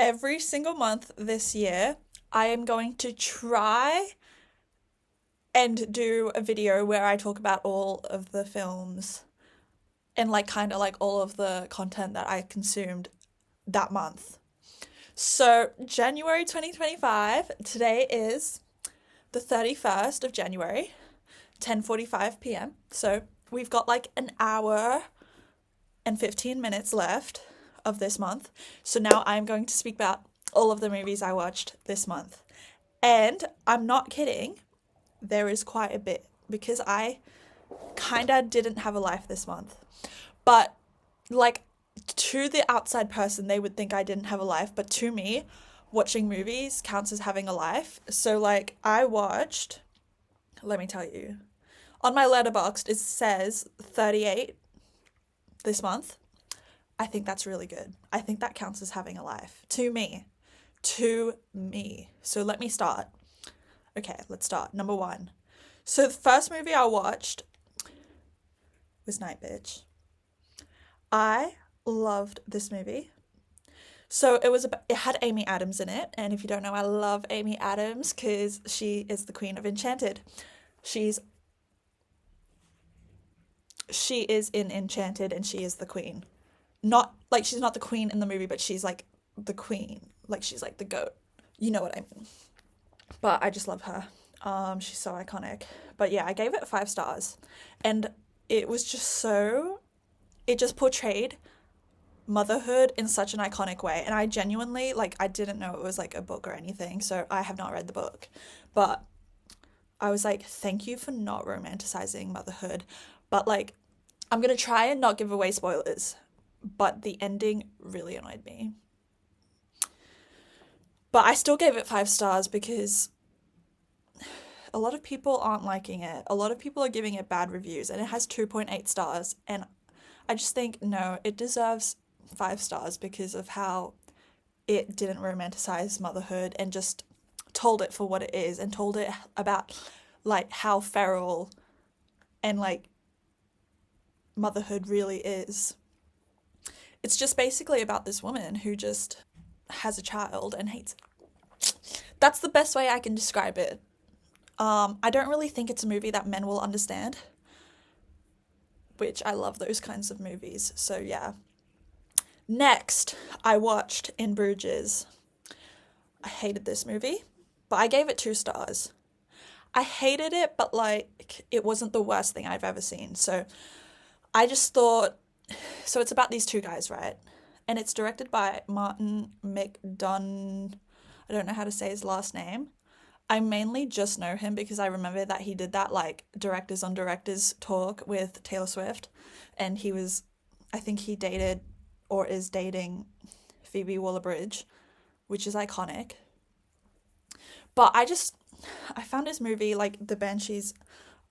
every single month this year, I am going to try and do a video where I talk about all of the films and like kind of like all of the content that I consumed that month. So, January 2025, today is the 31st of January, 10:45 p.m. So, we've got like an hour and 15 minutes left of this month. So, now I'm going to speak about all of the movies I watched this month. And I'm not kidding, there is quite a bit because I kind of didn't have a life this month. But like to the outside person, they would think I didn't have a life, but to me, watching movies counts as having a life. So like I watched, let me tell you, on my Letterboxd it says 38 this month. I think that's really good. I think that counts as having a life to me. To me. So let me start. Okay, let's start. Number one. So the first movie I watched was Nightbitch. I loved this movie. So it had Amy Adams in it, and if you don't know, I love Amy Adams because she is the queen of Enchanted. She is in Enchanted, and she is the queen. Not like she's not the queen in the movie, but she's like the queen. Like she's like the goat. You know what I mean? But I just love her. She's so iconic. But yeah, I gave it 5 stars, and it was just it just portrayed motherhood in such an iconic way. And I genuinely, like, I didn't know it was like a book or anything, so I have not read the book. But I was like, thank you for not romanticizing motherhood. But like, I'm gonna try and not give away spoilers, but the ending really annoyed me. But I still gave it 5 stars because a lot of people aren't liking it. A lot of people are giving it bad reviews, and it has 2.8 stars. And I just think, no, it deserves 5 stars because of how it didn't romanticize motherhood and just told it for what it is and told it about like how feral and like motherhood really is. It's just basically about this woman who just has a child and hates it. That's the best way I can describe it. I don't really think it's a movie that men will understand, which I love those kinds of movies. So yeah. Next, I watched In Bruges. I hated this movie, but I gave it 2 stars. I hated it, but like it wasn't the worst thing I've ever seen. So I just thought, so it's about these 2 guys, right? And it's directed by Martin McDon. I don't know how to say his last name. I mainly just know him because I remember that he did that like directors on directors talk with Taylor Swift, and I think he dated or is dating Phoebe Waller-Bridge, which is iconic. But I found his movie like The Banshees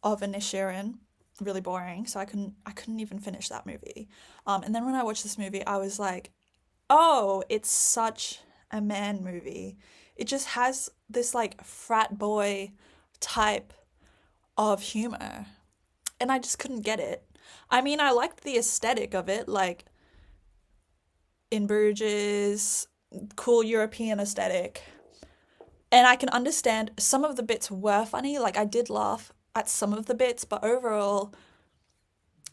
of Inisherin really boring, so I couldn't even finish that movie. And then when I watched this movie, I was like, oh, it's such a man movie. It just has this like frat boy type of humor, and I just couldn't get it. I mean, I liked the aesthetic of it, like In Bruges, cool European aesthetic, and I can understand some of the bits were funny. Like I did laugh at some of the bits, but overall,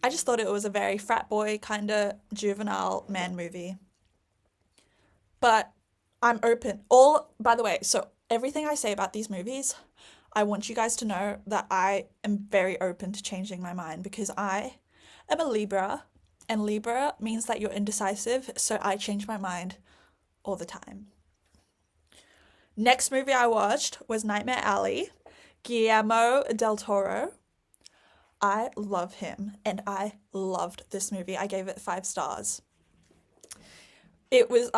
I just thought it was a very frat boy kind of juvenile man movie. But I'm open. By the way, so everything I say about these movies, I want you guys to know that I am very open to changing my mind because I am a Libra, and Libra means that you're indecisive, so I change my mind all the time. Next movie I watched was Nightmare Alley, Guillermo del Toro. I love him, and I loved this movie. I gave it 5 stars. It was,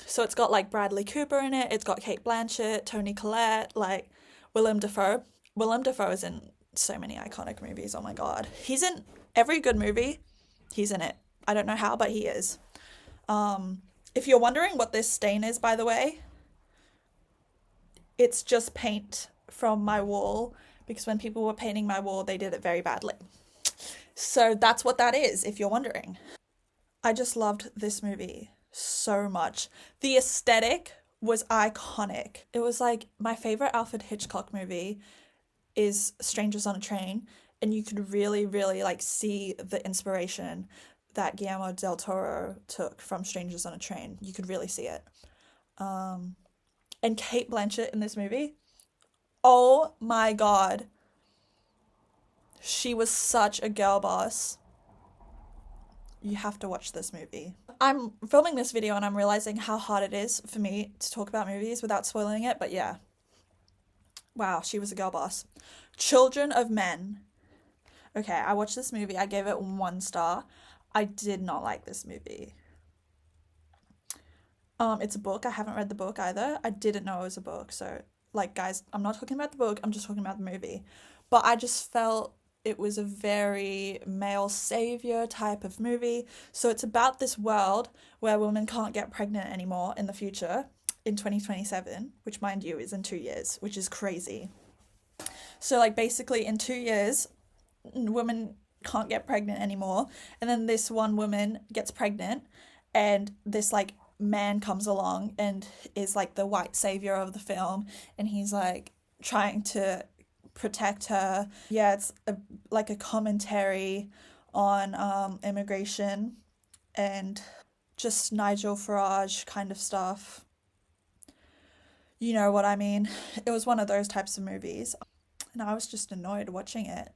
so it's got like Bradley Cooper in it, it's got Cate Blanchett, Toni Collette, like Willem Dafoe. Willem Dafoe is in so many iconic movies, oh my god. He's in every good movie, he's in it. I don't know how, but he is. If you're wondering what this stain is, by the way, it's just paint from my wall, because when people were painting my wall, they did it very badly. So that's what that is, if you're wondering. I just loved this movie so much. The aesthetic was iconic. It was like my favorite Alfred Hitchcock movie is Strangers on a Train, and you could really, really like see the inspiration that Guillermo del Toro took from Strangers on a Train. You could really see it. And Kate Blanchett in this movie, oh my God, she was such a girl boss. You have to watch this movie. I'm filming this video and I'm realizing how hard it is for me to talk about movies without spoiling it, but yeah. Wow, she was a girl boss. Children of Men. Okay, I watched this movie. I gave it 1 star. I did not like this movie. It's a book. I haven't read the book either. I didn't know it was a book. So, like, guys, I'm not talking about the book. I'm just talking about the movie. But I just felt it was a very male savior type of movie. So it's about this world where women can't get pregnant anymore in the future in 2027, which, mind you, is in 2 years, which is crazy. So, like, basically in 2 years, women can't get pregnant anymore. And then this one woman gets pregnant, and this, like, man comes along and is like the white savior of the film, and he's like trying to protect her. Yeah, it's like a commentary on immigration and just Nigel Farage kind of stuff. You know what I mean? It was one of those types of movies, and I was just annoyed watching it.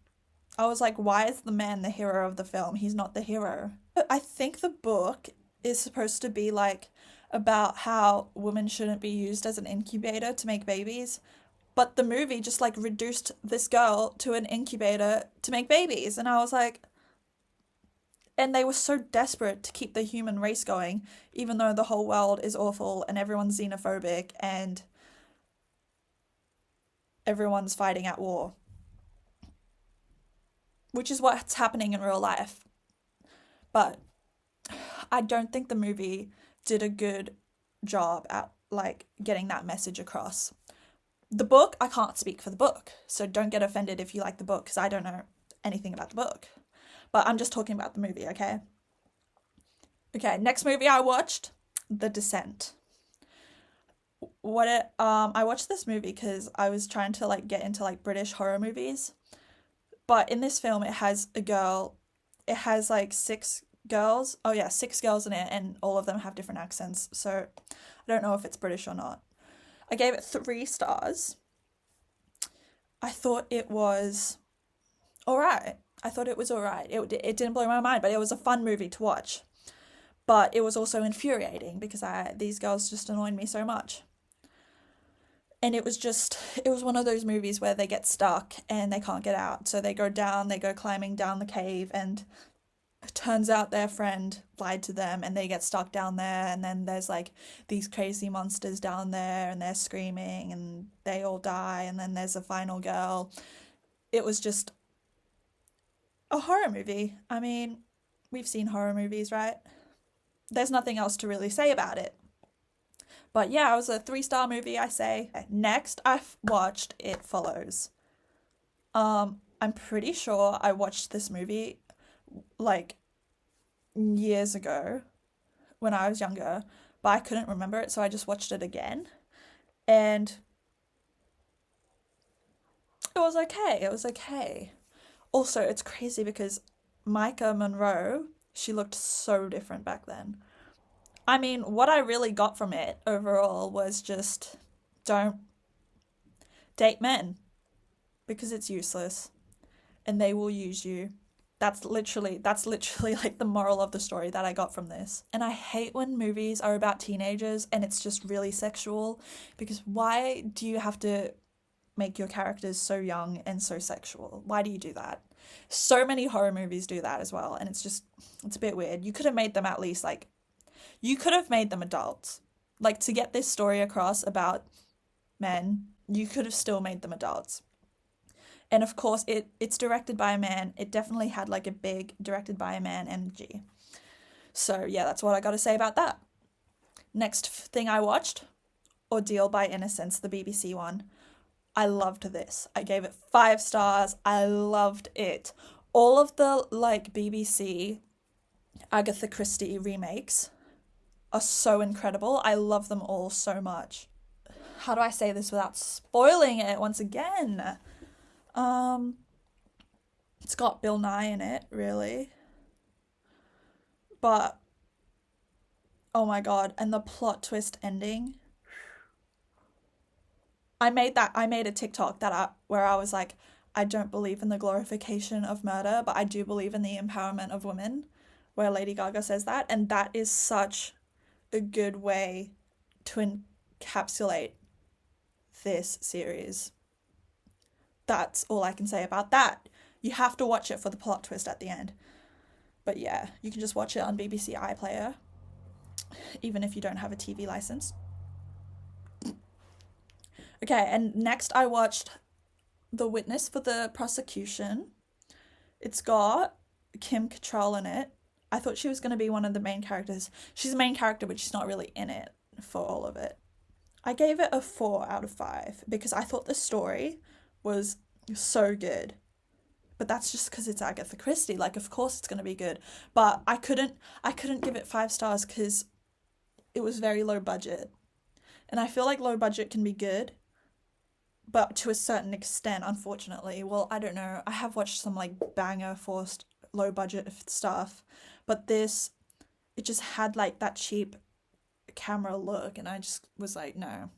I was like, why is the man the hero of the film? He's not the hero. I think the book is supposed to be like about how women shouldn't be used as an incubator to make babies, but the movie just like reduced this girl to an incubator to make babies, and I was like, and they were so desperate to keep the human race going, even though the whole world is awful and everyone's xenophobic and everyone's fighting at war, which is what's happening in real life. But I don't think the movie did a good job at like getting that message across. The book, I can't speak for the book, so don't get offended if you like the book, because I don't know anything about the book. But I'm just talking about the movie, okay? Okay, next movie I watched, The Descent. I watched this movie because I was trying to like get into like British horror movies. But in this film, it has like 6 girls. Oh yeah, 6 girls in it, and all of them have different accents. So I don't know if it's British or not. I gave it 3 stars. I thought it was alright. It didn't blow my mind, but it was a fun movie to watch. But it was also infuriating because these girls just annoyed me so much. And it was one of those movies where they get stuck and they can't get out. So they go climbing down the cave, and it turns out their friend lied to them and they get stuck down there, and then there's like these crazy monsters down there and they're screaming and they all die, and then there's a final girl. It was just a horror movie. I mean, we've seen horror movies, right? There's nothing else to really say about it. But yeah, it was a 3-star movie, I say. Next, I've watched It Follows. I'm pretty sure I watched this movie like years ago when I was younger, but I couldn't remember it, so I just watched it again. And it was okay. It was okay. Also, it's crazy because Micah Monroe, she looked so different back then. I mean, what I really got from it overall was just don't date men because it's useless and they will use you. That's literally like the moral of the story that I got from this. And I hate when movies are about teenagers and it's just really sexual, because why do you have to make your characters so young and so sexual? Why do you do that? So many horror movies do that as well, and it's a bit weird. You could have made them at least like, you could have made them adults. Like, to get this story across about men, you could have still made them adults. And of course, it's directed by a man. It definitely had like a big directed by a man energy. So yeah, that's what I got to say about that. Next thing I watched, Ordeal by Innocence, the BBC one. I loved this. I gave it 5 stars. I loved it. All of the like BBC Agatha Christie remakes are so incredible. I love them all so much. How do I say this without spoiling it once again? Um, it's got Bill Nye in it, really. But oh my god, and the plot twist ending. I made a TikTok where I was like, I don't believe in the glorification of murder, but I do believe in the empowerment of women, where Lady Gaga says that, and that is such a good way to encapsulate this series. That's all I can say about that. You have to watch it for the plot twist at the end. But yeah, you can just watch it on BBC iPlayer, even if you don't have a TV license. Okay, and next I watched The Witness for the Prosecution. It's got Kim Cattrall in it. I thought she was going to be one of the main characters. She's the main character, but she's not really in it for all of it. I gave it a 4 out of 5 because I thought the story was so good. But that's just because it's Agatha Christie. Like, of course it's going to be good. But I couldn't give it 5 stars because it was very low budget. And I feel like low budget can be good, but to a certain extent, unfortunately. Well, I don't know. I have watched some like banger forced low budget stuff, but this, it just had like that cheap camera look, and I just was like, no.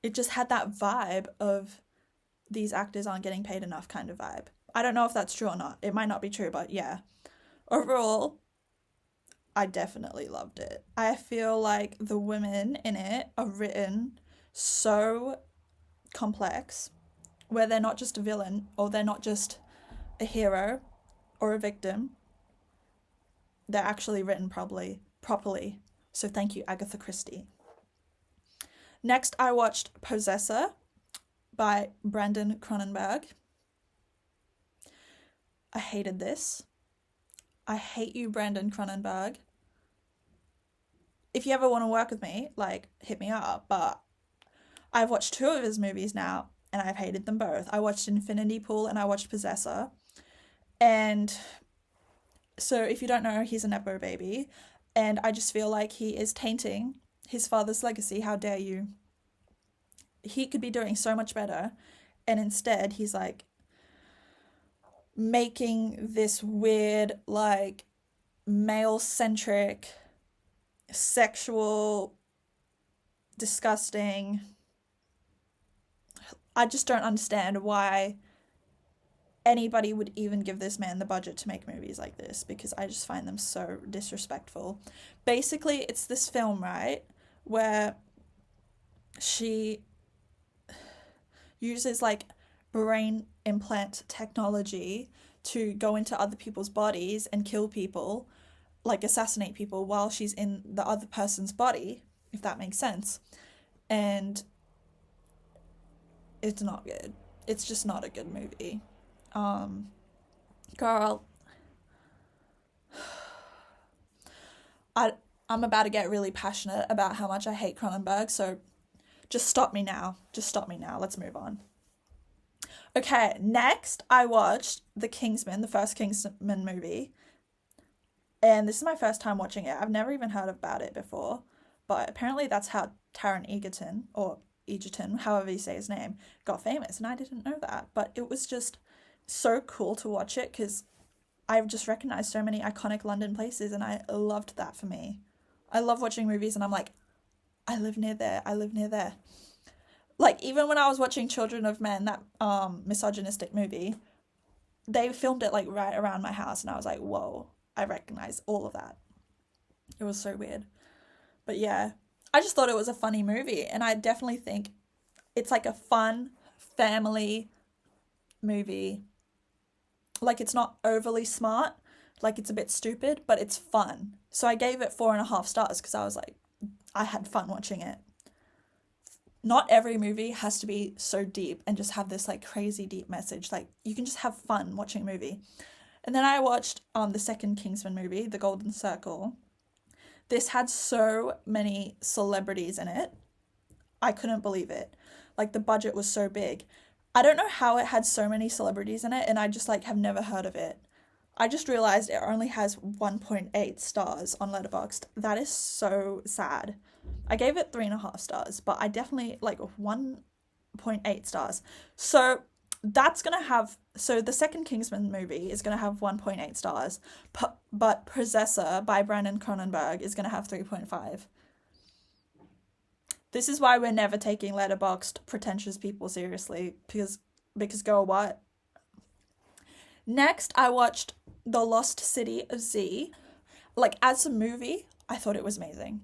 It just had that vibe of these actors aren't getting paid enough kind of vibe. I don't know if that's true or not. It might not be true, but yeah. Overall, I definitely loved it. I feel like the women in it are written so complex, where they're not just a villain or they're not just a hero or a victim. They're actually written properly. So thank you, Agatha Christie. Next, I watched Possessor by Brandon Cronenberg. I hated this. I hate you, Brandon Cronenberg. If you ever want to work with me, like, hit me up. But I've watched 2 of his movies now, and I've hated them both. I watched Infinity Pool and I watched Possessor. And so if you don't know, he's a Nepo baby. And I just feel like he is tainting his father's legacy. How dare you? He could be doing so much better. And instead, he's like making this weird, like, male-centric, sexual, disgusting. I just don't understand why anybody would even give this man the budget to make movies like this, because I just find them so disrespectful. Basically, it's this film, right, where she uses like brain implant technology to go into other people's bodies and kill people, like assassinate people while she's in the other person's body, if that makes sense. And it's not good. It's just not a good movie. Girl, I'm about to get really passionate about how much I hate Cronenberg, so just stop me now. Let's move on. Okay, next I watched the first Kingsman movie. And this is my first time watching it. I've never even heard about it before. But apparently that's how Taron Egerton, however you say his name, got famous. And I didn't know that. But it was just so cool to watch it because I've just recognized so many iconic London places, and I loved that for me. I love watching movies and I'm like, I live near there. Like, even when I was watching Children of Men, that misogynistic movie, they filmed it like right around my house, and I was like, whoa, I recognize all of that. It was so weird. But yeah, I just thought it was a funny movie, and I definitely think it's like a fun family movie. Like, it's not overly smart, like it's a bit stupid, but it's fun. So I gave it 4.5 stars because I was like, I had fun watching it. Not every movie has to be so deep and just have this like crazy deep message. Like, you can just have fun watching a movie. And then I watched the second Kingsman movie, The Golden Circle. This had so many celebrities in it. I couldn't believe it. Like, the budget was so big. I don't know how it had so many celebrities in it, and I just like have never heard of it. I just realized it only has 1.8 stars on Letterboxd. That is so sad. I gave it 3.5 stars, but I definitely like 1.8 stars. So that's gonna have, so the second Kingsman movie is gonna have 1.8 stars, but Possessor by Brandon Cronenberg is gonna have 3.5. This is why we're never taking Letterboxd pretentious people seriously, because girl, what? Next, I watched The Lost City of Z. Like, as a movie, I thought it was amazing.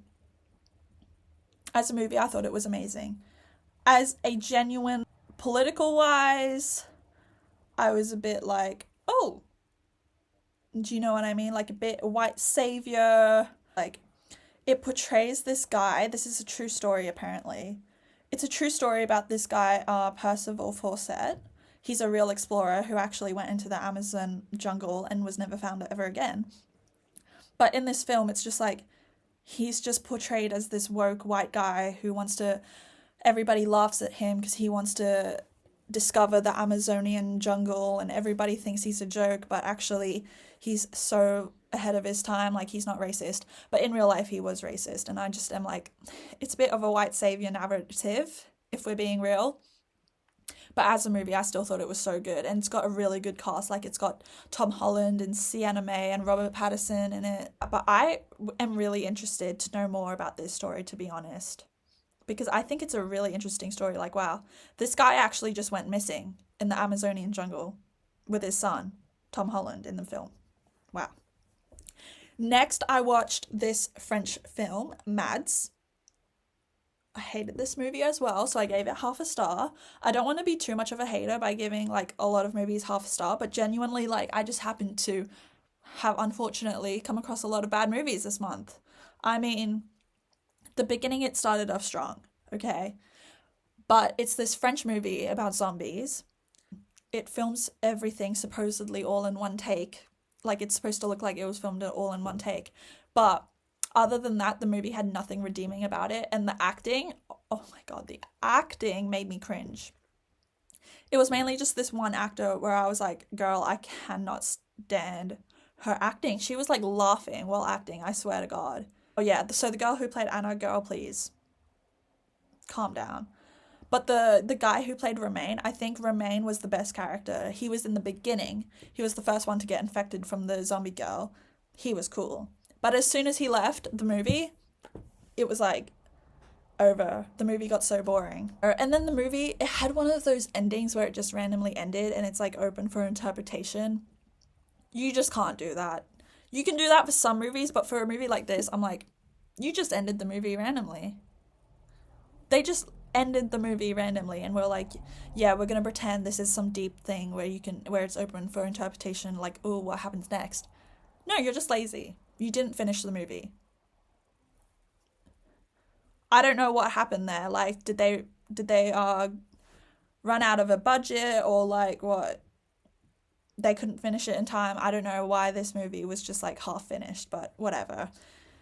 As a movie, I thought it was amazing. As a genuine, political wise, I was a bit like, oh, do you know what I mean? Like a bit white savior. Like, it portrays this guy. This is a true story, apparently. It's a true story about this guy, Percival Fawcett. He's a real explorer who actually went into the Amazon jungle and was never found ever again. But in this film, it's just like, he's just portrayed as this woke white guy who wants to, everybody laughs at him because he wants to discover the Amazonian jungle and everybody thinks he's a joke, but actually he's so ahead of his time, like he's not racist. But in real life, he was racist. And I just am like, it's a bit of a white savior narrative, if we're being real. But as a movie, I still thought it was so good. And it's got a really good cast. Like, it's got Tom Holland and Sienna May and Robert Pattinson in it. But I am really interested to know more about this story, to be honest. Because I think it's a really interesting story. Like, wow, this guy actually just went missing in the Amazonian jungle with his son, Tom Holland, in the film. Wow. Next, I watched this French film, Mads. I hated this movie as well, so I gave it half a star. I don't want to be too much of a hater by giving like a lot of movies half a star, but genuinely, like, I just happened to have unfortunately come across a lot of bad movies this month. I mean, the beginning, it started off strong, okay? But it's this French movie about zombies. It films everything supposedly all in one take. Like, it's supposed to look like it was filmed all in one take. But other than that, the movie had nothing redeeming about it. And the acting, oh my God, the acting made me cringe. It was mainly just this one actor where I was like, girl, I cannot stand her acting. She was like laughing while acting, I swear to God. Oh yeah, so the girl who played Anna, girl, please calm down. But the guy who played Romain, I think Romain was the best character. He was in the beginning. He was the first one to get infected from the zombie girl. He was cool. But as soon as he left the movie, it was like over. The movie got so boring. And then the movie, it had one of those endings where it just randomly ended and it's like open for interpretation. You just can't do that. You can do that for some movies, but for a movie like this, I'm like, you just ended the movie randomly. They just ended the movie randomly and we're like, yeah, we're gonna pretend this is some deep thing where it's open for interpretation, like, oh, what happens next? No, you're just lazy. You didn't finish the movie. I don't know what happened there. Like, did they run out of a budget, or like what? They couldn't finish it in time. I don't know why this movie was just like half finished, but whatever.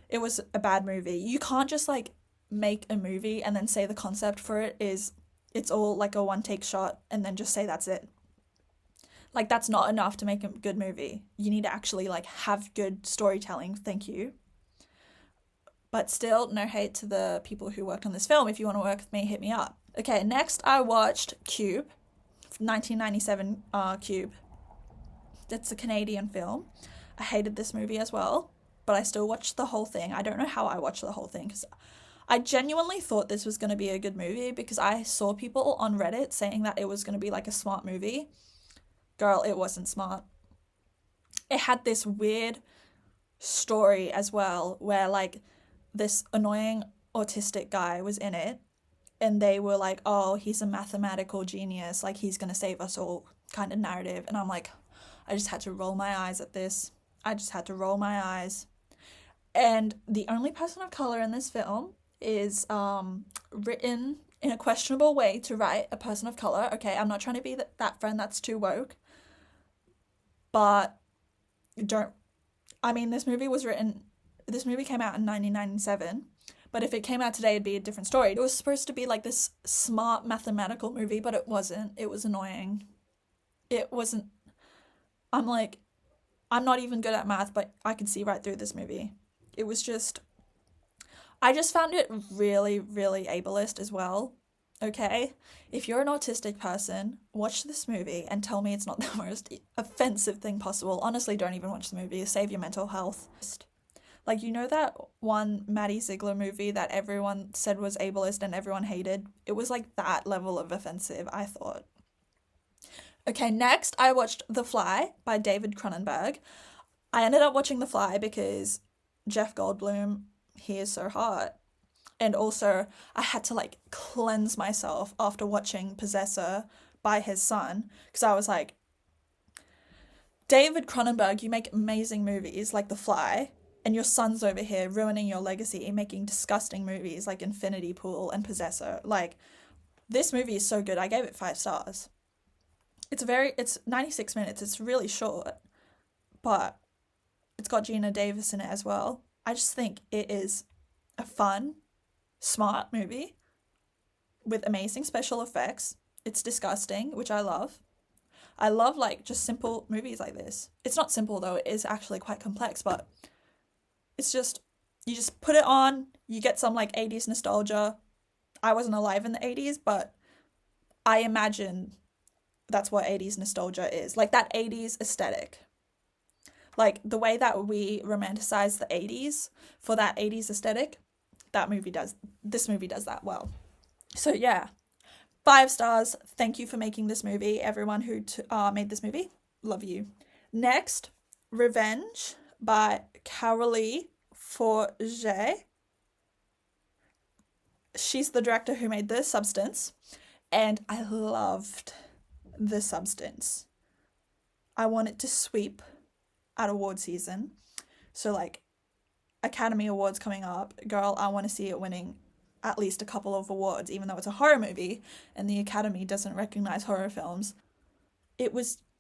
It was a bad movie. You can't just like make a movie and then say the concept for it is it's all like a one take shot and then just say that's it. Like, that's not enough to make a good movie. You need to actually like have good storytelling. Thank you. But still, no hate to the people who worked on this film. If you want to work with me, hit me up. Okay, next I watched Cube, 1997 Cube. That's a Canadian film. I hated this movie as well, but I still watched the whole thing. I don't know how I watched the whole thing because I genuinely thought this was going to be a good movie because I saw people on Reddit saying that it was going to be like a smart movie. Girl, it wasn't smart. It had this weird story as well where like this annoying autistic guy was in it and they were like, oh, he's a mathematical genius, like he's gonna save us all kind of narrative. And I'm like, I just had to roll my eyes at this. I just had to roll my eyes. And the only person of color in this film is written in a questionable way to write a person of color. Okay, I'm not trying to be that friend that's too woke. But this movie came out in 1997, but if it came out today, it'd be a different story. It was supposed to be like this smart mathematical movie, but it wasn't. It was annoying. It wasn't, I'm like, I'm not even good at math, but I could see right through this movie. It was just, I just found it really, really ableist as well. Okay? If you're an autistic person, watch this movie and tell me it's not the most offensive thing possible. Honestly, don't even watch the movie. Save your mental health. Like, you know that one Maddie Ziegler movie that everyone said was ableist and everyone hated? It was like that level of offensive, I thought. Okay, next I watched The Fly by David Cronenberg. I ended up watching The Fly because Jeff Goldblum, he is so hot. And also, I had to like cleanse myself after watching Possessor by his son, because I was like, David Cronenberg, you make amazing movies like The Fly, and your son's over here ruining your legacy, making disgusting movies like Infinity Pool and Possessor. Like, this movie is so good. I gave it 5 stars. It's 96 minutes. It's really short, but it's got Gina Davis in it as well. I just think it is a fun, smart movie with amazing special effects. It's disgusting, which I love. I love like just simple movies like this. It's not simple though, it is actually quite complex, but it's just, you just put it on, you get some like 80s nostalgia. I wasn't alive in the 80s, but I imagine that's what 80s nostalgia is. Like that 80s aesthetic. Like the way that we romanticize the 80s for that 80s aesthetic, this movie does that well. So yeah, 5 stars. Thank you for making this movie. Everyone who made this movie, love you. Next, Revenge by Carolee Forget. She's the director who made The Substance, and I loved The Substance. I want it to sweep at award season. So like Academy Awards coming up, girl, I want to see it winning at least a couple of awards, even though it's a horror movie and the Academy doesn't recognize horror films.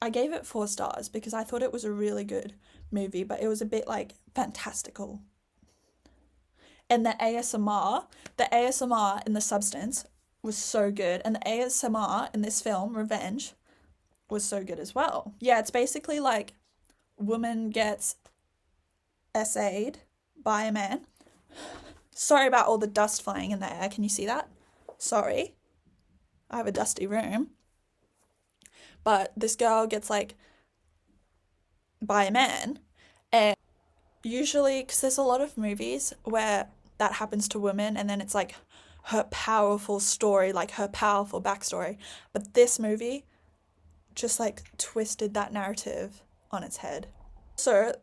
I gave it 4 stars because I thought it was a really good movie, but it was a bit like fantastical. And the ASMR in The Substance was so good, and the ASMR in this film, Revenge, was so good as well. Yeah, it's basically like woman gets essayed by a man. Sorry about all the dust flying in the air. Can you see that? Sorry. I have a dusty room. But this girl gets like by a man, and usually, because there's a lot of movies where that happens to women and then it's like her powerful story, like her powerful backstory. But this movie just like twisted that narrative on its head. So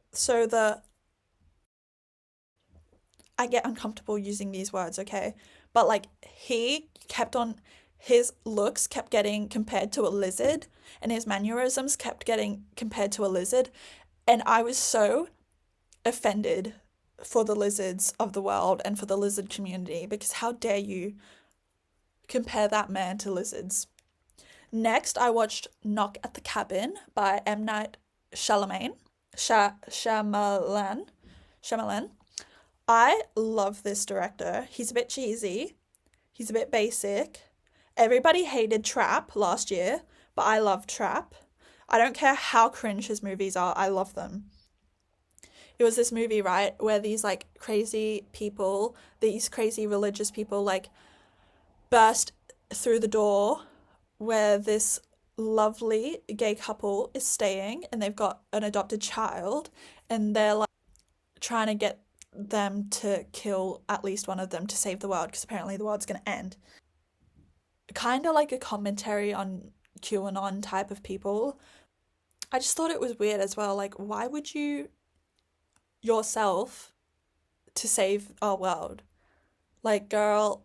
I get uncomfortable using these words, okay? But like his looks kept getting compared to a lizard, and his mannerisms kept getting compared to a lizard, and I was so offended for the lizards of the world and for the lizard community, because how dare you compare that man to lizards. Next, I watched Knock at the Cabin by M. Night Shyamalan. I love this director. He's a bit cheesy. He's a bit basic. Everybody hated Trap last year, but I love Trap. I don't care how cringe his movies are. I love them. It was this movie, right, where these like crazy people, these crazy religious people like burst through the door where this lovely gay couple is staying, and they've got an adopted child, and they're like trying to get them to kill at least one of them to save the world, because apparently the world's going to end. Kind of like a commentary on QAnon type of people. I just thought it was weird as well. Like, why would you yourself to save our world? Like, girl,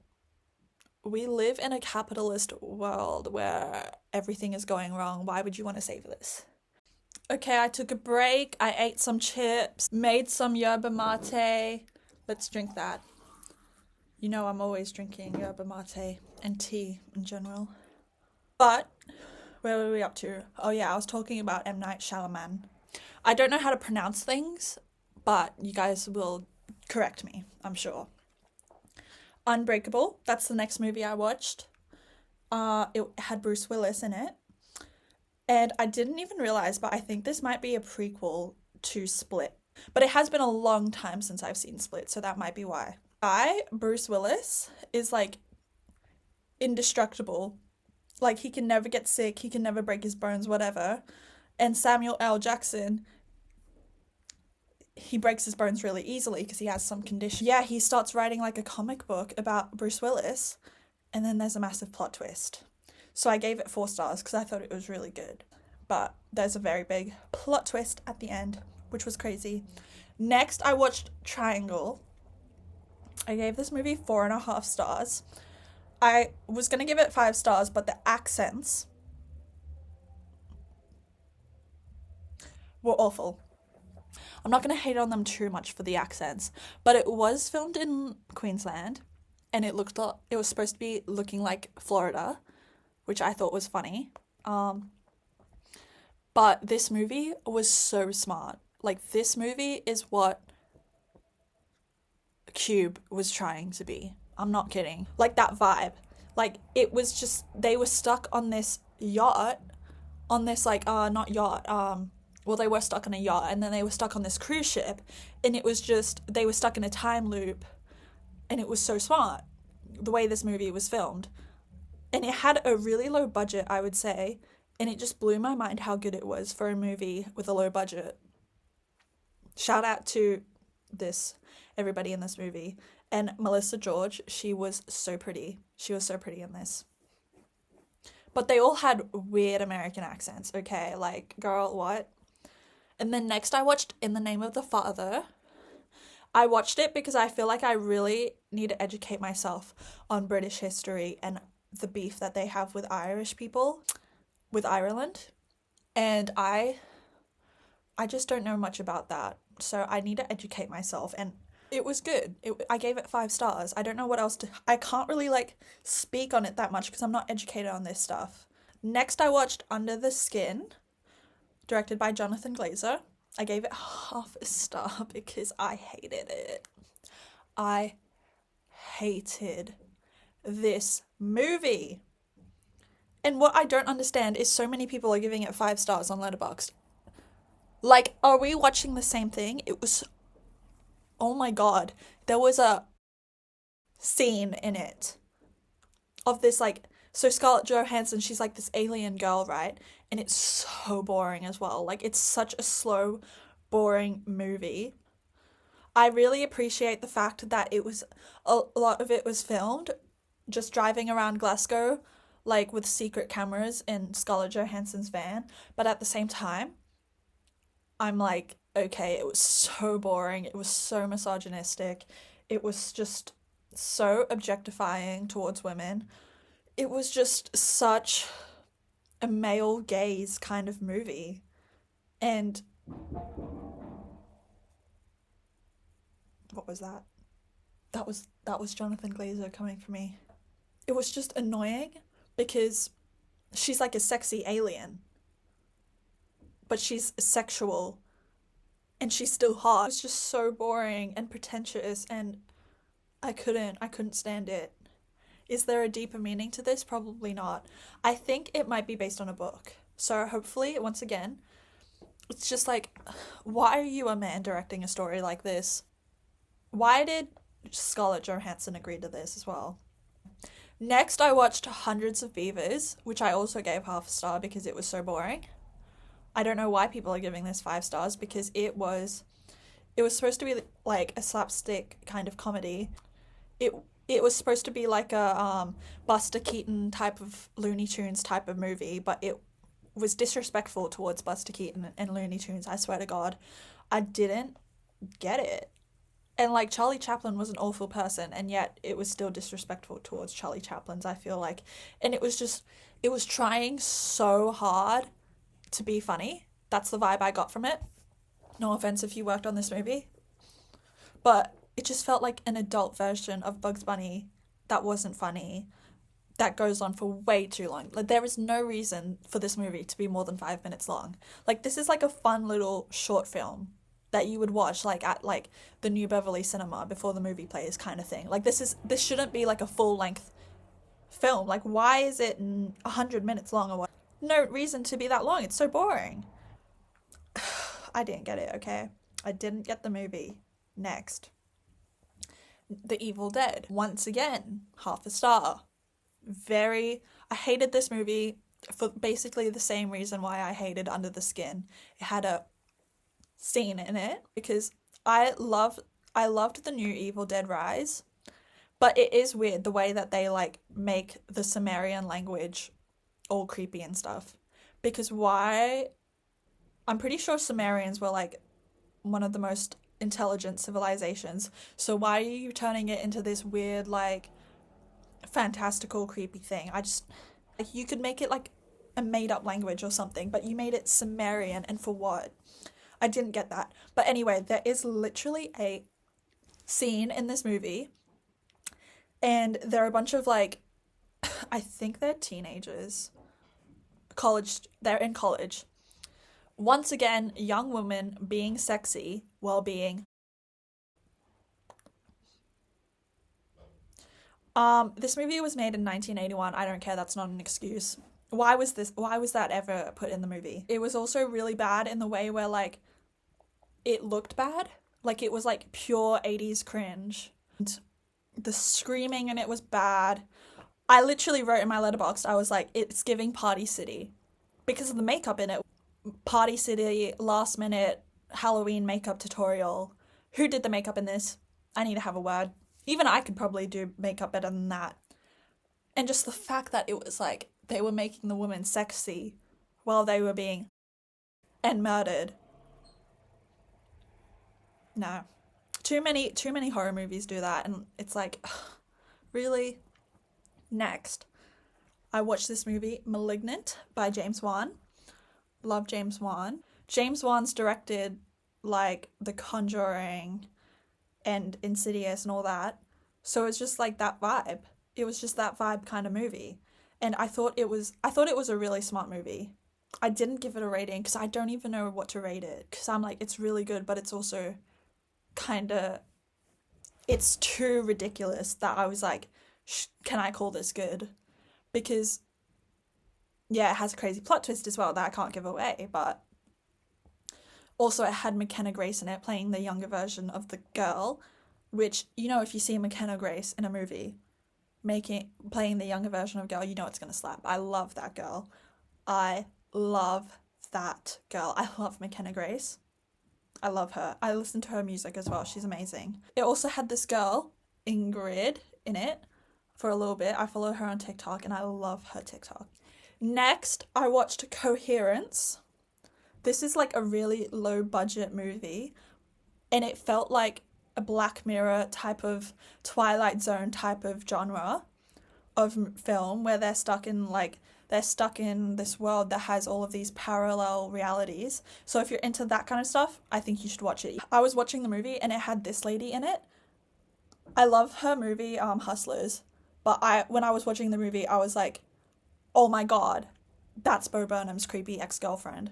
we live in a capitalist world where everything is going wrong. Why would you want to save this? Okay, I took a break. I ate some chips, made some yerba mate. Let's drink that. You know I'm always drinking yerba mate and tea in general. But where were we up to? Oh yeah, I was talking about M. Night Shyamalan. I don't know how to pronounce things, but you guys will correct me, I'm sure. Unbreakable, that's the next movie I watched. It had Bruce Willis in it. And I didn't even realize, but I think this might be a prequel to Split. But it has been a long time since I've seen Split, so that might be why. Bruce Willis is like indestructible. Like, he can never get sick, he can never break his bones, whatever. And Samuel L. Jackson, he breaks his bones really easily because he has some condition. Yeah, he starts writing like a comic book about Bruce Willis, and then there's a massive plot twist. So I gave it 4 stars because I thought it was really good. But there's a very big plot twist at the end, which was crazy. Next, I watched Triangle. I gave this movie 4.5 stars. I was going to give it 5 stars, but the accents were awful. I'm not going to hate on them too much for the accents, but it was filmed in Queensland, and it was supposed to be looking like Florida, which I thought was funny. But this movie was so smart. Like, this movie is what Cube was trying to be. I'm not kidding. Like, that vibe. Like, it was just, they were stuck on this yacht, on this, like, not yacht, well, they were stuck on a yacht, and then they were stuck on this cruise ship, and it was just, they were stuck in a time loop, and it was so smart, the way this movie was filmed. And it had a really low budget, I would say, and it just blew my mind how good it was for a movie with a low budget. Shout out to everybody in this movie. And Melissa George, she was so pretty. She was so pretty in this. But they all had weird American accents, okay? Like, girl, what? And then next I watched In the Name of the Father. I watched it because I feel like I really need to educate myself on British history and the beef that they have with Irish people, with Ireland. And I just don't know much about that. So I need to educate myself, and it was good. I gave it 5 stars. I don't know what else I can't really like speak on it that much because I'm not educated on this stuff. Next I watched Under the Skin, directed by Jonathan Glazer. I gave it half a star because I hated it. I hated this movie. And what I don't understand is so many people are giving it 5 stars on Letterboxd. Like, are we watching the same thing? It was, oh my god, there was a scene in it of this, like, so Scarlett Johansson, she's like this alien girl, right? And it's so boring as well. Like, it's such a slow, boring movie. I really appreciate the fact that a lot of it was filmed just driving around Glasgow, like, with secret cameras in Scarlett Johansson's van. But at the same time, I'm like, okay, it was so boring. It was so misogynistic. It was just so objectifying towards women. It was just such a male gaze kind of movie. And what was that? That was Jonathan Glazer coming for me. It was just annoying because she's like a sexy alien, but she's sexual, and she's still hot. It was just so boring and pretentious, and I couldn't stand it. Is there a deeper meaning to this? Probably not. I think it might be based on a book. So hopefully, once again, it's just like, why are you a man directing a story like this? Why did Scarlett Johansson agree to this as well? Next, I watched Hundreds of Beavers, which I also gave half a star because it was so boring. I don't know why people are giving this 5 stars because it was supposed to be like a slapstick kind of comedy. It was supposed to be like a Buster Keaton type of Looney Tunes type of movie, but it was disrespectful towards Buster Keaton and Looney Tunes, I swear to God. I didn't get it. And like, Charlie Chaplin was an awful person, and yet it was still disrespectful towards Charlie Chaplin's, I feel like. And it was trying so hard to be funny. That's the vibe I got from it. No offense if you worked on this movie. But it just felt like an adult version of Bugs Bunny that wasn't funny, that goes on for way too long. Like, there is no reason for this movie to be more than 5 minutes long. Like, this is like a fun little short film that you would watch like at like the New Beverly Cinema before the movie plays kind of thing. Like, this shouldn't be like a full length film. Like, why is it 100 minutes long or what? No reason to be that long. It's so boring. I didn't get it, okay? I didn't get the movie. Next. The Evil Dead. Once again, half a star. I hated this movie for basically the same reason why I hated Under the Skin. It had a scene in it because I loved the new Evil Dead Rise, but it is weird the way that they like make the Sumerian language all creepy and stuff. Because why? I'm pretty sure Sumerians were like one of the most intelligent civilizations. So why are you turning it into this weird like fantastical creepy thing? Like you could make it like a made up language or something, but you made it Sumerian, and for what? I didn't get that. But anyway, there is literally a scene in this movie, and there are a bunch of like, I think they're teenagers, they're in college. Once again, young women being sexy while being this movie was made in 1981. I don't care, that's not an excuse. Why was that ever put in the movie? It was also really bad in the way where like it looked bad. Like it was like pure 80s cringe. And the screaming in it was bad. I literally wrote in my letterbox, I was like, it's giving Party City. Because of the makeup in it. Party City, last minute Halloween makeup tutorial. Who did the makeup in this? I need to have a word. Even I could probably do makeup better than that. And just the fact that it was like they were making the women sexy while they were being and murdered. No. Too many horror movies do that, and it's like, ugh, really? Next. I watched this movie, Malignant, by James Wan. Love James Wan. James Wan's directed like The Conjuring and Insidious and all that. So it's just like that vibe. It was just that vibe kind of movie. And I thought it was a really smart movie. I didn't give it a rating because I don't even know what to rate it. Because I'm like, it's really good, but it's also kind of, it's too ridiculous that I was like, can I call this good? Because, yeah, it has a crazy plot twist as well that I can't give away, but also it had McKenna Grace in it playing the younger version of the girl, which, you know, if you see McKenna Grace in a movie playing the younger version of girl, you know it's gonna slap. I love that girl. I love that girl. I love McKenna Grace. I love her. I listen to her music as well. She's amazing. It also had this girl, Ingrid, in it for a little bit. I follow her on TikTok and I love her TikTok. Next, I watched Coherence. This is like a really low budget movie, and it felt like a Black Mirror type of Twilight Zone type of genre of film where they're stuck in this world that has all of these parallel realities. So if you're into that kind of stuff, I think you should watch it. I was watching the movie and it had this lady in it. I love her movie, Hustlers, but when I was watching the movie, I was like, oh my god, that's Bo Burnham's creepy ex-girlfriend.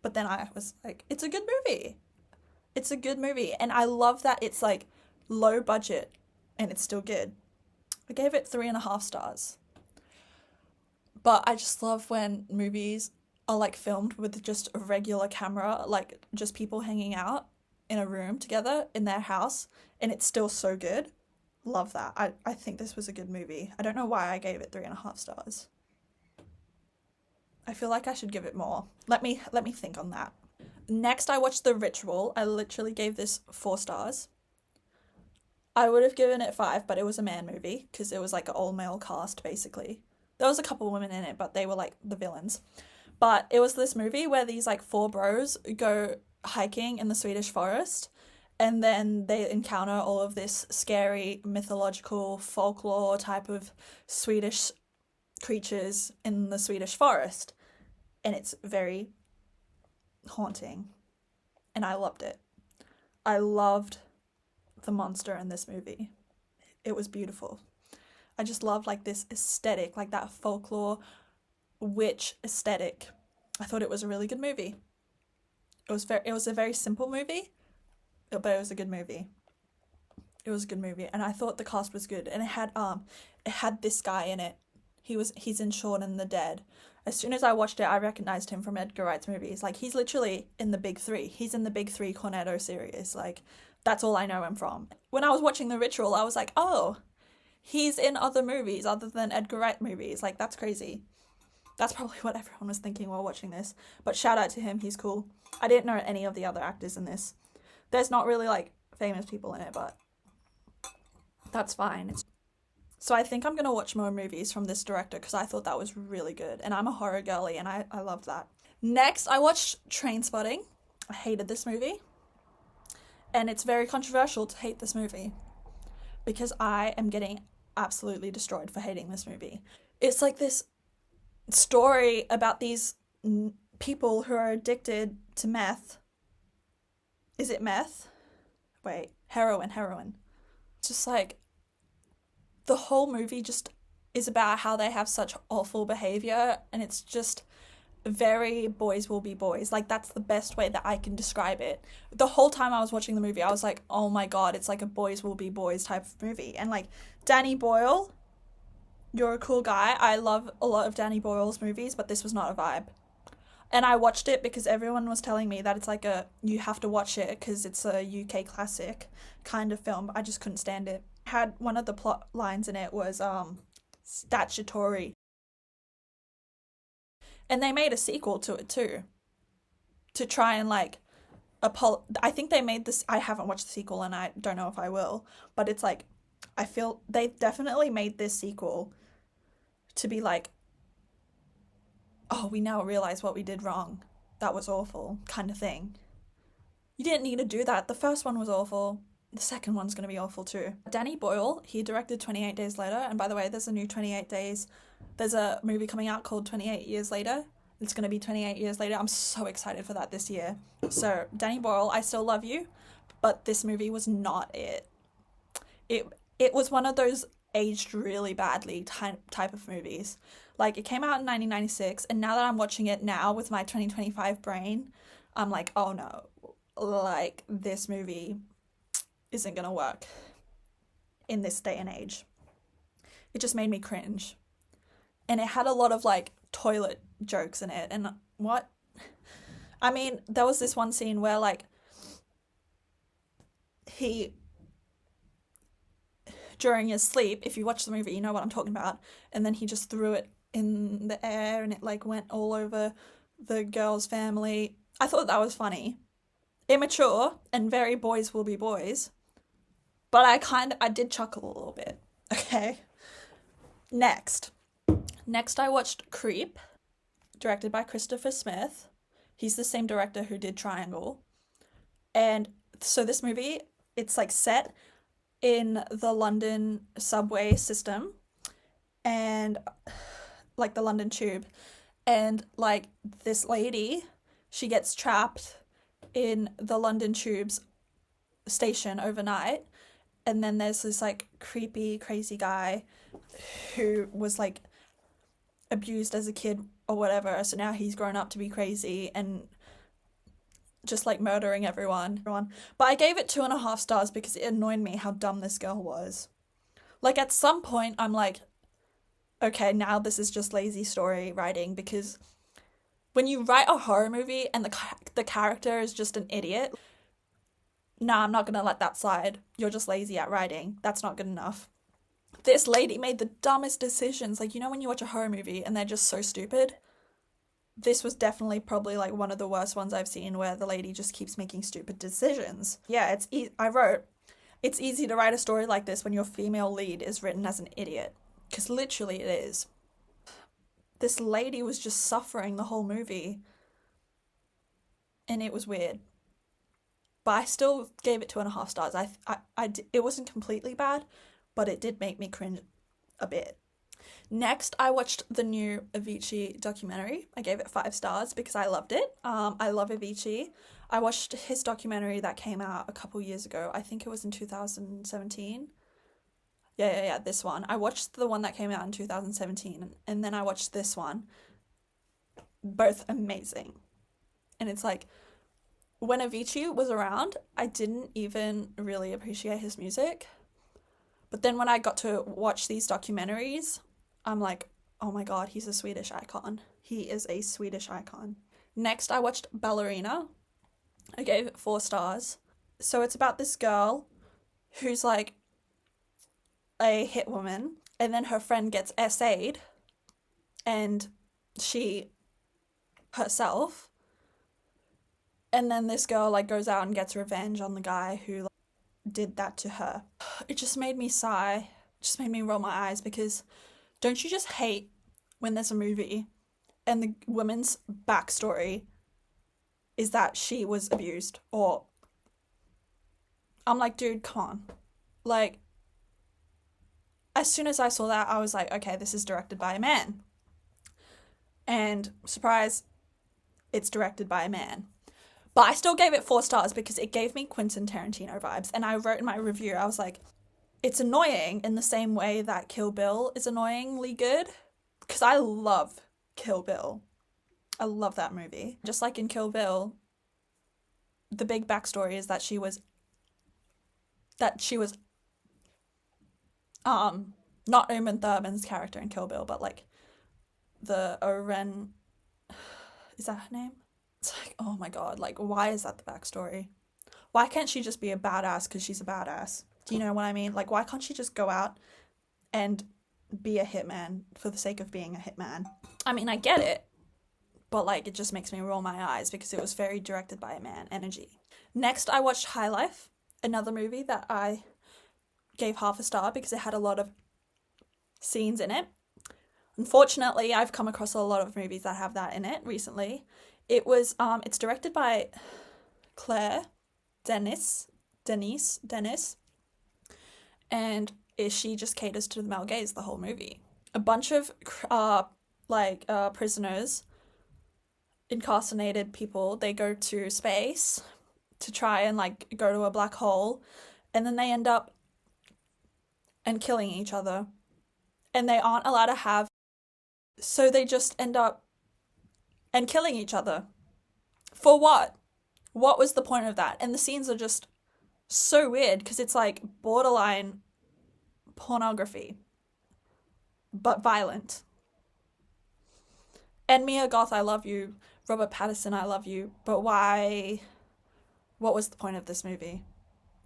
But then I was like, it's a good movie. It's a good movie. And I love that it's like low budget and it's still good. I gave it 3.5 stars. But I just love when movies are like filmed with just a regular camera, like just people hanging out in a room together in their house, and it's still so good. Love that. I think this was a good movie. I don't know why I gave it 3.5 stars. I feel like I should give it more. Let me think on that. Next, I watched The Ritual. I literally gave this 4 stars. I would have given it 5, but it was a man movie because it was like an all-male cast, basically. There was a couple women in it, but they were like the villains. But it was this movie where these like 4 bros go hiking in the Swedish forest, and then they encounter all of this scary mythological folklore type of Swedish creatures in the Swedish forest. And it's very haunting. And I loved it. I loved the monster in this movie. It was beautiful. I just love like this aesthetic, like that folklore witch aesthetic. I thought it was a really good movie. It was a very simple movie, but it was a good movie. It was a good movie, and I thought the cast was good. And it had this guy in it. He's in Shaun of the Dead, As soon as I watched it, I recognized him from Edgar Wright's movies. Like, he's literally in the big three. He's in the big three Cornetto series. Like, that's all I know him from. When I was watching The Ritual, I was like, oh, he's in other movies other than Edgar Wright movies. Like, that's crazy. That's probably what everyone was thinking while watching this. But shout out to him, he's cool. I didn't know any of the other actors in this. There's not really, like, famous people in it, but that's fine. So I think I'm going to watch more movies from this director because I thought that was really good. And I'm a horror girly and I loved that. Next, I watched Trainspotting. I hated this movie. And it's very controversial to hate this movie because I am getting absolutely destroyed for hating this movie. It's like this story about these people who are addicted to meth. Is it meth? Wait, heroin. Just like, the whole movie just is about how they have such awful behavior, and it's just very boys will be boys. Like, that's the best way that I can describe it. The whole time I was watching the movie, I was like, oh my god, it's like a boys will be boys type of movie. And like, Danny Boyle, you're a cool guy. I love a lot of Danny Boyle's movies, but this was not a vibe. And I watched it because everyone was telling me that it's like you have to watch it because it's a UK classic kind of film. I just couldn't stand it. Had one of the plot lines in it was statutory. And they made a sequel to it too. To try and like I think they made this, I haven't watched the sequel and I don't know if I will, but it's like, I feel they definitely made this sequel to be like, oh, we now realize what we did wrong. That was awful, kind of thing. You didn't need to do that. The first one was awful. The second one's going to be awful too. Danny Boyle, he directed 28 Days Later. And by the way, there's a new 28 Days. There's a movie coming out called 28 Years Later. It's going to be 28 years later. I'm so excited for that this year. So, Danny Boyle, I still love you. But this movie was not it. It was one of those aged really badly type of movies. Like, it came out in 1996. And now that I'm watching it now with my 2025 brain, I'm like, oh no. Like, this movie isn't gonna work in this day and age. It just made me cringe. And it had a lot of like toilet jokes in it. And what? I mean, there was this one scene where like he, during his sleep, if you watch the movie, you know what I'm talking about, and then he just threw it in the air and it like went all over the girl's family. I thought that was funny. Immature and very boys will be boys. But I did chuckle a little bit. Okay. Next I watched Creep, directed by Christopher Smith. He's the same director who did Triangle. And so this movie, it's like set in the London subway system and like the London Tube. And like this lady, she gets trapped in the London Tube's station overnight. And then there's this like creepy, crazy guy who was like abused as a kid or whatever. So now he's grown up to be crazy and just like murdering everyone. But I gave it 2.5 stars because it annoyed me how dumb this girl was. Like, at some point I'm like, okay, now this is just lazy story writing, because when you write a horror movie and the character is just an idiot, nah, I'm not gonna let that slide. You're just lazy at writing. That's not good enough. This lady made the dumbest decisions. Like, you know when you watch a horror movie and they're just so stupid? This was definitely probably like one of the worst ones I've seen, where the lady just keeps making stupid decisions. Yeah, I wrote, it's easy to write a story like this when your female lead is written as an idiot. Because literally it is. This lady was just suffering the whole movie. And it was weird. But I still gave it 2.5 stars. It wasn't completely bad, but it did make me cringe a bit. Next, I watched the new Avicii documentary. I gave it 5 stars because I loved it. I love Avicii. I watched his documentary that came out a couple years ago. I think it was in 2017. Yeah, this one. I watched the one that came out in 2017, and then I watched this one. Both amazing. And it's like, when Avicii was around, I didn't even really appreciate his music. But then when I got to watch these documentaries, I'm like, oh my god, he's a Swedish icon. He is a Swedish icon. Next, I watched Ballerina. I gave it 4 stars. So it's about this girl who's like a hit woman, and then her friend gets SA'd, and she herself, and then this girl like goes out and gets revenge on the guy who like, did that to her. It just made me sigh. It just made me roll my eyes, because don't you just hate when there's a movie and the woman's backstory is that she was abused? Or I'm like, dude, come on. Like, as soon as I saw that, I was like, okay, this is directed by a man. And surprise, it's directed by a man. But I still gave it 4 stars because it gave me Quentin Tarantino vibes. And I wrote in my review, I was like, it's annoying in the same way that Kill Bill is annoyingly good. Because I love Kill Bill. I love that movie. Just like in Kill Bill, the big backstory is that she was not Uma Thurman's character in Kill Bill, but like the Oren, is that her name? It's like, oh my god, like why is that the backstory? Why can't she just be a badass because she's a badass? Do you know what I mean? Like, why can't she just go out and be a hitman for the sake of being a hitman? I mean, I get it, but like it just makes me roll my eyes because it was very directed by a man energy. Next, I watched High Life, another movie that I gave half a star because it had a lot of scenes in it. Unfortunately, I've come across a lot of movies that have that in it recently. It's directed by Claire Dennis, and she just caters to the male gaze the whole movie. A bunch of prisoners, incarcerated people, they go to space to try and like go to a black hole, and then they end up and killing each other, and they aren't allowed to have, so they just end up and killing each other. For what? What was the point of that? And the scenes are just so weird because it's like borderline pornography, but violent. And Mia Goth, I love you. Robert Pattinson, I love you. But why? What was the point of this movie?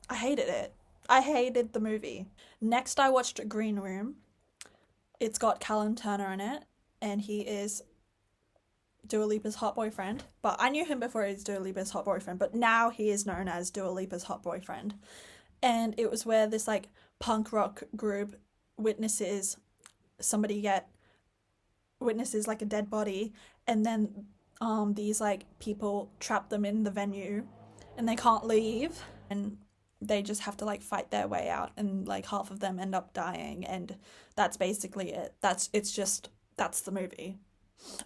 I hated it. I hated the movie. Next, I watched Green Room. It's got Callum Turner in it, and he is Dua Lipa's hot boyfriend. But I knew him before he was Dua Lipa's hot boyfriend, but now he is known as Dua Lipa's hot boyfriend. And it was where this like punk rock group witnesses like a dead body, and then these like people trap them in the venue and they can't leave, and they just have to like fight their way out, and like half of them end up dying, and that's basically it. That's the movie.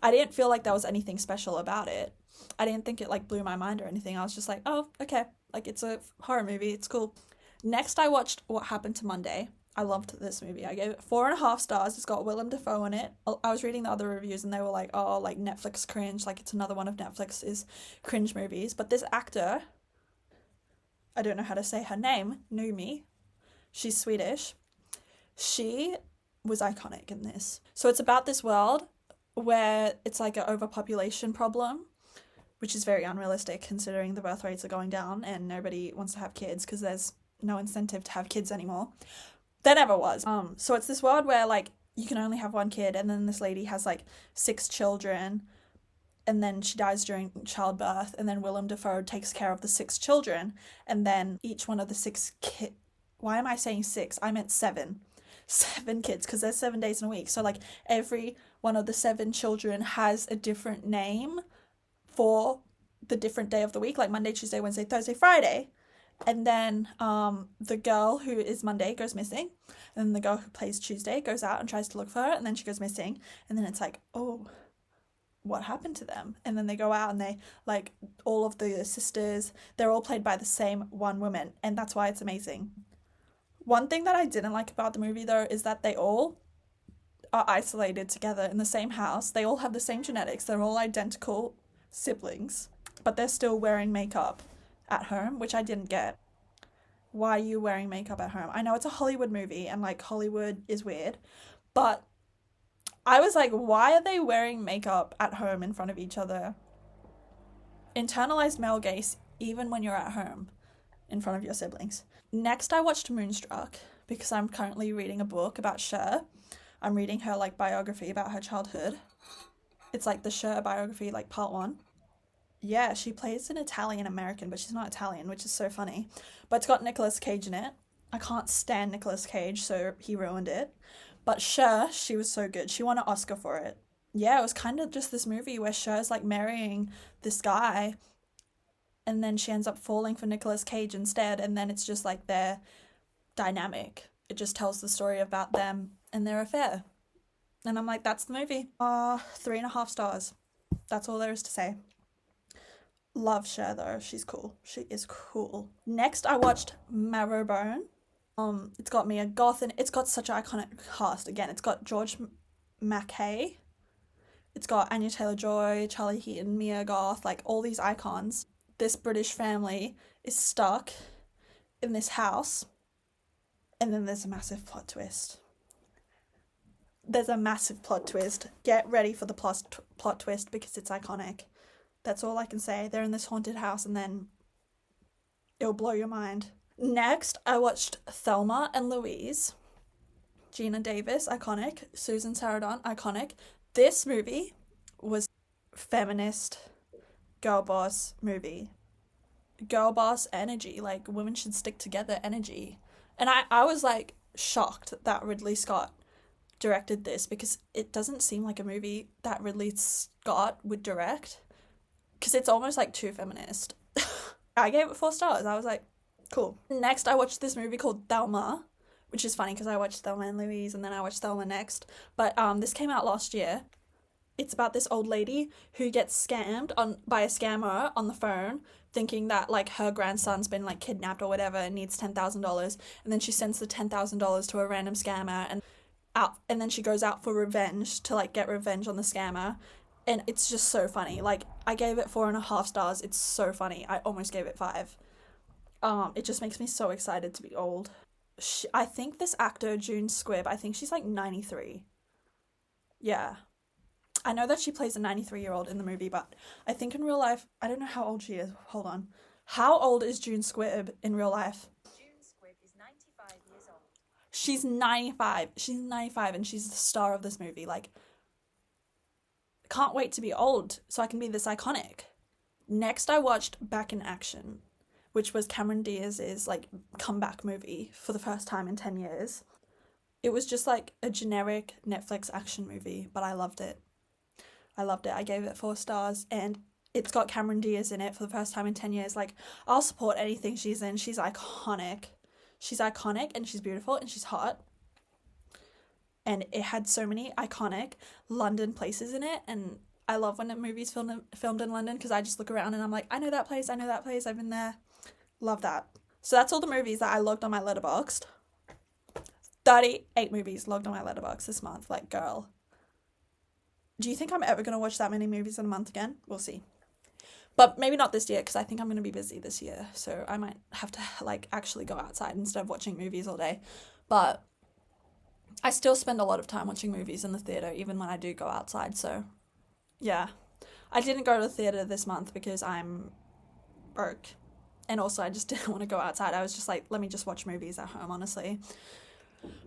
I didn't feel like there was anything special about it. I didn't think it like blew my mind or anything. I was just like, oh, okay, like it's a horror movie, it's cool. Next, I watched What Happened to Monday. I loved this movie. I gave it 4.5 stars. It's got Willem Dafoe in it. I was reading the other reviews and they were like, oh, like Netflix cringe, like it's another one of Netflix's cringe movies. But this actor, I don't know how to say her name, Numi, she's Swedish. She was iconic in this. So it's about this world where it's like an overpopulation problem, which is very unrealistic considering the birth rates are going down and nobody wants to have kids because there's no incentive to have kids anymore. There never was. So it's this world where like you can only have one kid, and then this lady has like 6 children, and then she dies during childbirth, and then Willem Dafoe takes care of the 6 children, and then each one of the 6 kids. Why am I saying 6? I meant 7. 7 kids, because there's 7 days in a week. So like every one of the 7 children has a different name for the different day of the week, like Monday, Tuesday, Wednesday, Thursday, Friday. And then the girl who is Monday goes missing, and then the girl who plays Tuesday goes out and tries to look for her, and then she goes missing, and then it's like, oh, what happened to them? And then they go out and they, like, all of the sisters, they're all played by the same one woman, and that's why it's amazing. One thing that I didn't like about the movie, though, is that they all are isolated together in the same house. They all have the same genetics. They're all identical siblings, but they're still wearing makeup at home, which I didn't get. Why are you wearing makeup at home? I know it's a Hollywood movie and like Hollywood is weird, but I was like, why are they wearing makeup at home in front of each other? Internalized male gaze, even when you're at home in front of your siblings. Next, I watched Moonstruck because I'm currently reading a book about Cher. I'm reading her like biography about her childhood. It's like the Cher biography, like part one. Yeah, she plays an Italian American, but she's not Italian, which is so funny. But it's got Nicolas Cage in it. I can't stand Nicolas Cage, so he ruined it. But Cher, she was so good. She won an Oscar for it. Yeah, it was kind of just this movie where Cher's like marrying this guy, and then she ends up falling for Nicolas Cage instead, and then it's just like their dynamic. It just tells the story about them and their affair. And I'm like, that's the movie. 3.5 stars. That's all there is to say. Love Cher though. She's cool. She is cool. Next, I watched Marrowbone. It's got Mia Goth and it's got such an iconic cast. Again, it's got George Mackay. It's got Anya Taylor-Joy, Charlie Heaton, Mia Goth, like all these icons. This British family is stuck in this house, and then there's a massive plot twist. There's a massive plot twist. Get ready for the plot twist because it's iconic. That's all I can say. They're in this haunted house and then it'll blow your mind. Next, I watched Thelma and Louise. Gina Davis, iconic. Susan Sarandon, iconic. This movie was feminist girl boss movie. Girl boss energy. Like, women should stick together energy. And I was like shocked that Ridley Scott directed this because it doesn't seem like a movie that Ridley Scott would direct. Because it's almost like too feminist. I gave it 4 stars. I was like, cool. Next, I watched this movie called Thelma, which is funny because I watched Thelma and Louise and then I watched Thelma next. But this came out last year. It's about this old lady who gets scammed by a scammer on the phone, thinking that like her grandson's been like kidnapped or whatever and needs $10,000, and then she sends the $10,000 to a random scammer and then she goes out for revenge to like get revenge on the scammer. And it's just so funny. Like, I gave it 4.5 stars. It's so funny. I almost gave it 5. It just makes me so excited to be old. I think this actor, June Squibb, I think she's like 93. Yeah. I know that she plays a 93-year-old in the movie, but I think in real life, I don't know how old she is. Hold on. How old is June Squibb in real life? June Squibb is 95 years old. She's 95. She's 95 and she's the star of this movie. Like, can't wait to be old so I can be this iconic. Next, I watched Back in Action, which was Cameron Diaz's like comeback movie for the first time in 10 years. It was just like a generic Netflix action movie, but I loved it. I gave it 4 stars, and it's got Cameron Diaz in it for the first time in 10 years. Like, I'll support anything she's in. She's iconic. She's iconic, and she's beautiful, and she's hot. And it had so many iconic London places in it, and I love when a movie's filmed in London because I just look around and I'm like, I know that place, I've been there. Love that. So that's all the movies that I logged on my Letterboxd. 38 movies logged on my Letterboxd this month. Like, girl. Do you think I'm ever going to watch that many movies in a month again? We'll see. But maybe not this year because I think I'm going to be busy this year. So I might have to like actually go outside instead of watching movies all day. But I still spend a lot of time watching movies in the theatre even when I do go outside. So yeah. I didn't go to the theatre this month because I'm broke. And also I just didn't want to go outside. I was just like, let me just watch movies at home, honestly.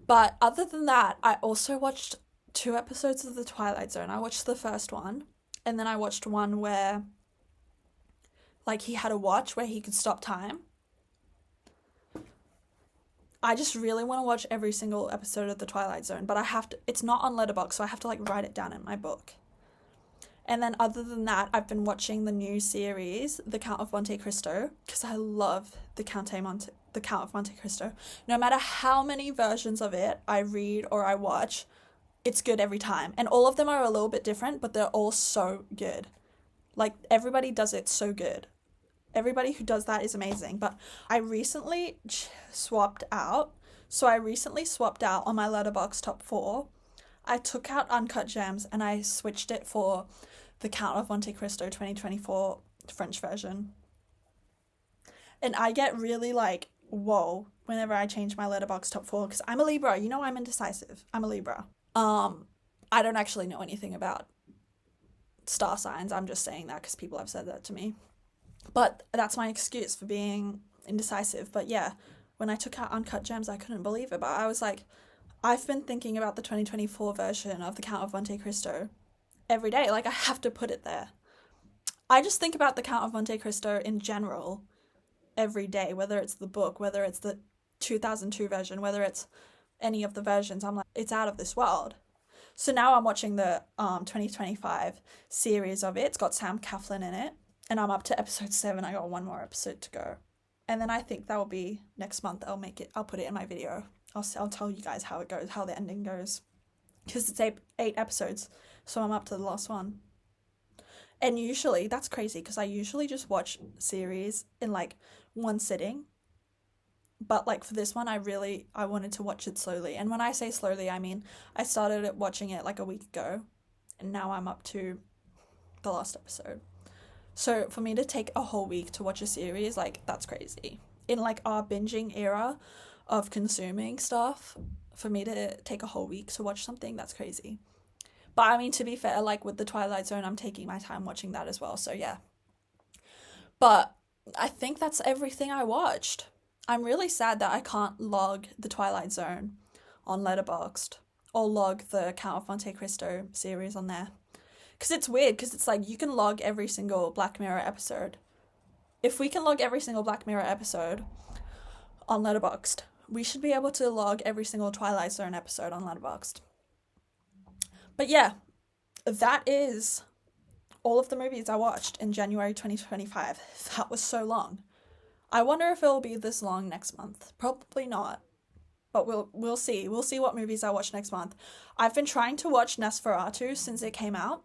But other than that, I also watched 2 episodes of The Twilight Zone. I watched the first one, and then I watched one where like he had a watch where he could stop time. I just really want to watch every single episode of The Twilight Zone, but it's not on Letterboxd, so I have to like write it down in my book. And then other than that, I've been watching the new series, The Count of Monte Cristo, because I love The Count of Monte Cristo. No matter how many versions of it I read or I watch, it's good every time. And all of them are a little bit different, but they're all so good. Like, everybody does it so good. Everybody who does that is amazing. But I recently swapped out. So I recently swapped out on my Letterboxd top 4. I took out Uncut Gems and I switched it for The Count of Monte Cristo 2024 French version. And I get really like, whoa, whenever I change my Letterboxd top 4, because I'm a Libra. You know I'm indecisive. I'm a Libra. I don't actually know anything about star signs. I'm just saying that because people have said that to me. But that's my excuse for being indecisive. But yeah, when I took out Uncut Gems, I couldn't believe it. But I was like, I've been thinking about the 2024 version of The Count of Monte Cristo every day. Like, I have to put it there. I just think about The Count of Monte Cristo in general every day, whether it's the book, whether it's the 2002 version, whether it's any of the versions. I'm like, it's out of this world. So now I'm watching the 2025 series of it. It's got Sam Claflin in it, and I'm up to episode 7. I got one more episode to go, and then I think that will be next month. I'll put it in my video. I'll tell you guys how it goes, how the ending goes, because it's eight episodes, so I'm up to the last one. And usually, that's crazy, because I usually just watch series in like one sitting. But like for this one, I wanted to watch it slowly. And when I say slowly, I mean I started watching it like a week ago, and now I'm up to the last episode. So for me to take a whole week to watch a series, like, that's crazy. In like our binging era of consuming stuff, for me to take a whole week to watch something, that's crazy. But I mean, to be fair, like with the Twilight Zone, I'm taking my time watching that as well. So yeah. But I think that's everything I watched. I'm really sad that I can't log the Twilight Zone on Letterboxd or log the Count of Monte Cristo series on there. Because it's weird, because it's like you can log every single Black Mirror episode. If we can log every single Black Mirror episode on Letterboxd, we should be able to log every single Twilight Zone episode on Letterboxd. But yeah, that is all of the movies I watched in January 2025. That was so long. I wonder if it'll be this long next month. Probably not. But we'll see. We'll see what movies I watch next month. I've been trying to watch Nosferatu since it came out.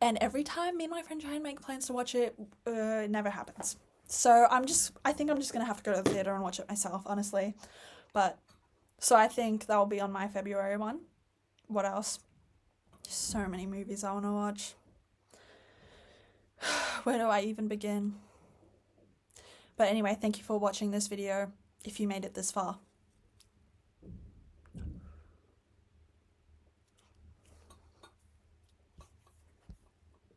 And every time me and my friend try and make plans to watch it, it never happens. So I think I'm just going to have to go to the theatre and watch it myself, honestly. But, so I think that'll be on my February one. What else? So many movies I want to watch. Where do I even begin? But anyway, thank you for watching this video, if you made it this far.